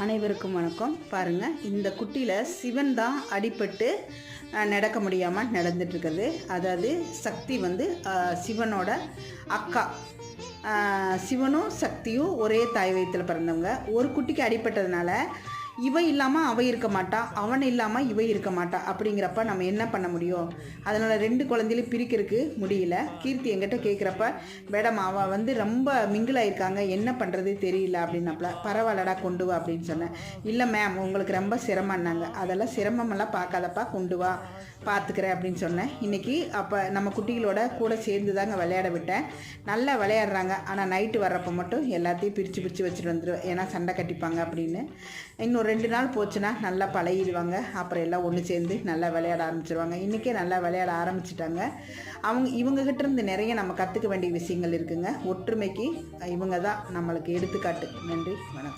அனைவருக்கும் வணக்கம். பாருங்கள், இந்த குட்டியில் சிவன் தான் அடிபட்டு நடக்க முடியாமல் நடந்துட்டுருக்குது. அதாவது சக்தி சிவனோட அக்கா. சிவனும் சக்தியும் ஒரே தாய் வயிற்றில் பிறந்தவங்க. ஒரு குட்டிக்கு அடிபட்டதுனால இவ இல்லாமல் அவ இருக்க மாட்டா, அவன் இல்லாமல் இவ இருக்க மாட்டா. அப்படிங்கிறப்ப நம்ம என்ன பண்ண முடியும்? அதனால் 2 குழந்தையிலும் பிரிக்கிறதுக்கு முடியல. கீர்த்தி என்கிட்ட கேட்குறப்ப, மேடம் அவள் ரொம்ப மிங்கிளாயிருக்காங்க, என்ன பண்ணுறது தெரியல அப்படின்னாப்புல. பரவாயில்லடா கொண்டு வா அப்படின்னு சொன்னேன். இல்லை மேம், உங்களுக்கு ரொம்ப சிரமம்னாங்க. அதெல்லாம் சிரமமெல்லாம் பார்க்காதப்பா, கொண்டு வா பார்த்துக்கிறேன் அப்படின்னு சொன்னேன். இன்றைக்கி அப்போ நம்ம குட்டிகளோட கூட சேர்ந்து தாங்க விளையாட விட்டேன். நல்லா விளையாடுறாங்க. ஆனால் நைட்டு வர்றப்போ மட்டும் எல்லாத்தையும் பிரித்து வச்சுட்டு வந்துடுவேன். ஏன்னா சண்டை கட்டிப்பாங்க அப்படின்னு. இன்னும் 2 நாள் போச்சுன்னா நல்லா பழகிடுவாங்க. அப்புறம் எல்லாம் ஒன்று சேர்ந்து நல்லா விளையாட ஆரம்பிச்சிருவாங்க. இன்றைக்கே நல்லா விளையாட ஆரம்பிச்சிட்டாங்க. இவங்ககிட்ட இருந்து நிறைய நம்ம கற்றுக்க வேண்டிய விஷயங்கள் இருக்குங்க. ஒற்றுமைக்கு இவங்க தான் நம்மளுக்கு எடுத்துக்காட்டு. நன்றி, வணக்கம்.